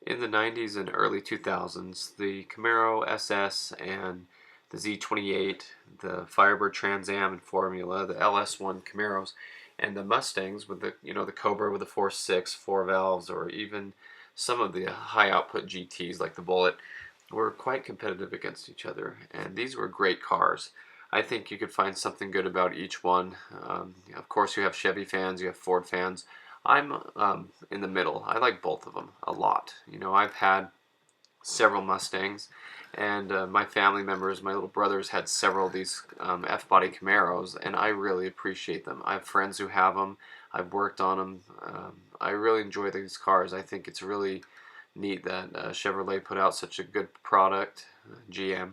In the 90s and early 2000s, the Camaro SS and the Z28, the Firebird Trans Am and Formula, the LS1 Camaros, and the Mustangs with the Cobra with the 4.6, 4 valves, or even some of the high output GTs like the Bullet were quite competitive against each other, and these were great cars. I think you could find something good about each one. Of course, you have Chevy fans, you have Ford fans. I'm in the middle. I like both of them a lot. I've had several Mustangs, and my family members, my little brothers, had several of these F-body Camaros, and I really appreciate them. I have friends who have them. I've worked on them. I really enjoy these cars. I think it's really neat that Chevrolet put out such a good product, GM,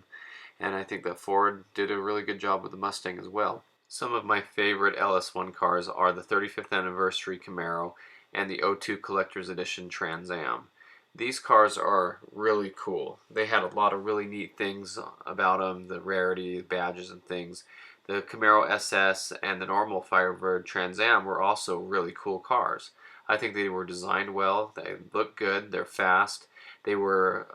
and I think that Ford did a really good job with the Mustang as well. Some of my favorite LS1 cars are the 35th anniversary Camaro and the '02 Collector's Edition Trans Am. These cars are really cool. They had a lot of really neat things about them, the rarity, badges and things. The Camaro SS and the normal Firebird Trans Am were also really cool cars. I think they were designed well, they look good, they're fast. They were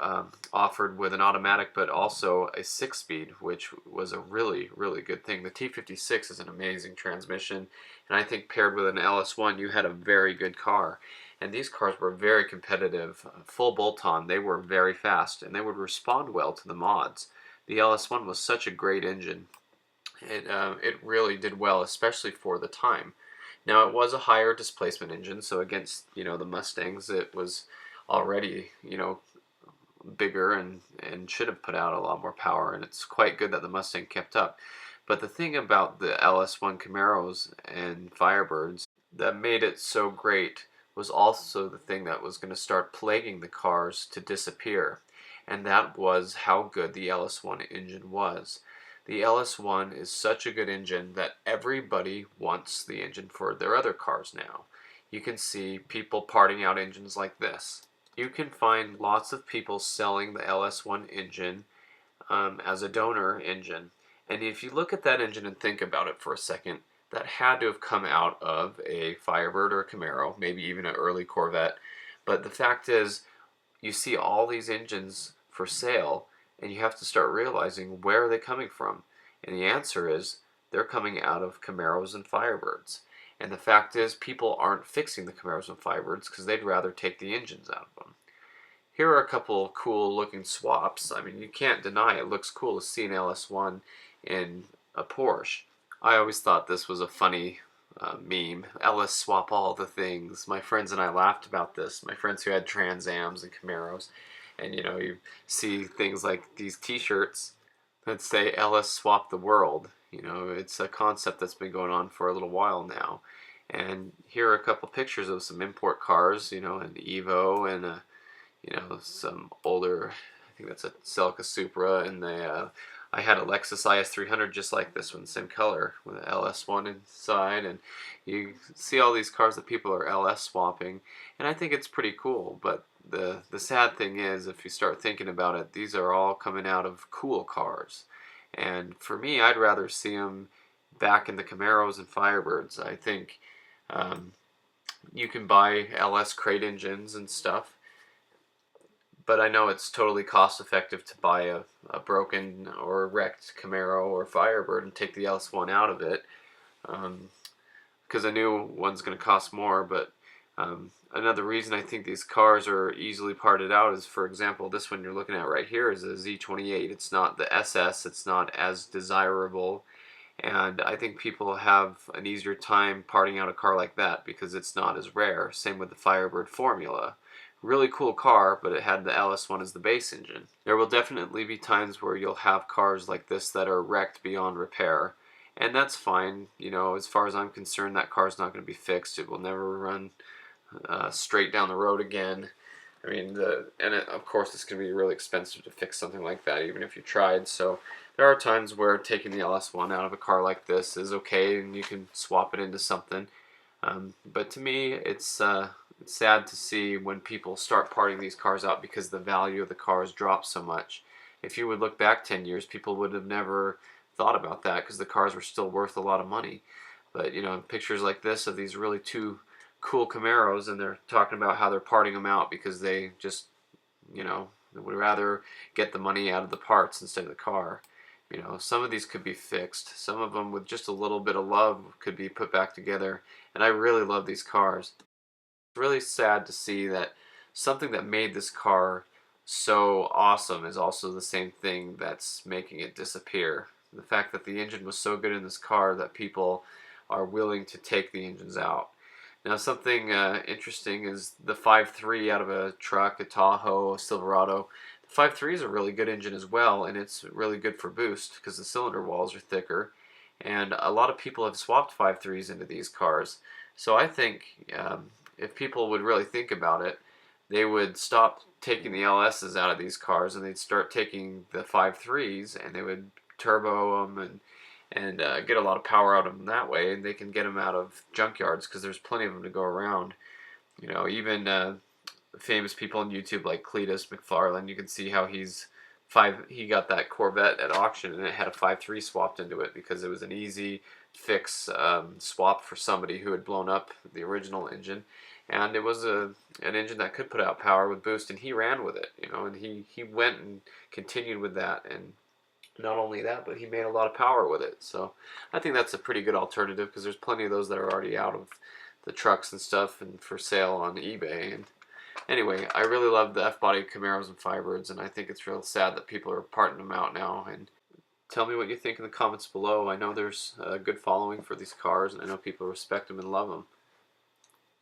offered with an automatic but also a 6-speed, which was a really, really good thing. The T56 is an amazing transmission, and I think paired with an LS1 you had a very good car. And these cars were very competitive, full bolt-on. They were very fast, and they would respond well to the mods. The LS1 was such a great engine. It really did well, especially for the time. Now, it was a higher displacement engine, so against the Mustangs, it was already bigger and should have put out a lot more power, and it's quite good that the Mustang kept up. But the thing about the LS1 Camaros and Firebirds that made it so great was also the thing that was going to start plaguing the cars to disappear, and that was how good the LS1 engine was. The LS1 is such a good engine that everybody wants the engine for their other cars now. You can see people parting out engines like this. You can find lots of people selling the LS1 engine as a donor engine. And if you look at that engine and think about it for a second, that had to have come out of a Firebird or a Camaro, maybe even an early Corvette. But the fact is, you see all these engines for sale, and you have to start realizing where are they coming from. And the answer is they're coming out of Camaros and Firebirds. And the fact is, people aren't fixing the Camaros and Firebirds because they'd rather take the engines out of them. Here are a couple cool looking swaps. I mean, you can't deny it looks cool to see an LS1 in a Porsche. I always thought this was a funny meme. LS swap all the things. My friends and I laughed about this. My friends who had Trans Ams and Camaros. And you see things like these t-shirts that say LS swap the world. It's a concept that's been going on for a little while now. And here are a couple pictures of some import cars, an Evo and some older, I think that's a Celica Supra, and I had a Lexus IS300 just like this one, same color, with an LS1 inside, and you see all these cars that people are LS swapping, and I think it's pretty cool, but the sad thing is, if you start thinking about it, these are all coming out of cool cars, and for me, I'd rather see them back in the Camaros and Firebirds. I think you can buy LS crate engines and stuff, but I know it's totally cost effective to buy a broken or wrecked Camaro or Firebird and take the LS1 out of it, because a new one's going to cost more. But another reason I think these cars are easily parted out is, for example, this one you're looking at right here is a Z28. It's not the SS, it's not as desirable, and I think people have an easier time parting out a car like that because it's not as rare. Same with the Firebird Formula. Really cool car, but it had the LS1 as the base engine. There will definitely be times where you'll have cars like this that are wrecked beyond repair, and that's fine. As far as I'm concerned, that car's not going to be fixed. It will never run straight down the road again. I mean, of course, it's going to be really expensive to fix something like that, even if you tried. So there are times where taking the LS1 out of a car like this is okay, and you can swap it into something. But to me, it's sad to see when people start parting these cars out because the value of the cars drops so much. If you would look back 10 years, people would have never thought about that because the cars were still worth a lot of money. But pictures like this of these really two cool Camaros, and they're talking about how they're parting them out because they just you know, would rather get the money out of the parts instead of the car. You know, some of these could be fixed. Some of them with just a little bit of love could be put back together. And I really love these cars. It's really sad to see that something that made this car so awesome is also the same thing that's making it disappear. The fact that the engine was so good in this car that people are willing to take the engines out. Now, something interesting is the 5.3 out of a truck, a Tahoe, a Silverado. The 5.3 is a really good engine as well, and it's really good for boost because the cylinder walls are thicker. And a lot of people have swapped 5.3s into these cars. So I think if people would really think about it, they would stop taking the LSs out of these cars and they'd start taking the 5.3s and they would turbo them and get a lot of power out of them that way, and they can get them out of junkyards because there's plenty of them to go around. You know, even famous people on YouTube like Cletus McFarlane, you can see how he got that Corvette at auction and it had a 5.3 swapped into it because it was an easy fix swap for somebody who had blown up the original engine, and it was an engine that could put out power with boost, and he ran with it, you know, and he went and continued with that, and not only that, but he made a lot of power with it. So I think that's a pretty good alternative because there's plenty of those that are already out of the trucks and stuff and for sale on eBay. And anyway, I really love the F-body Camaros and Firebirds, and I think it's real sad that people are parting them out now. And tell me what you think in the comments below. I know there's a good following for these cars, and I know people respect them and love them.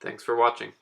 Thanks for watching.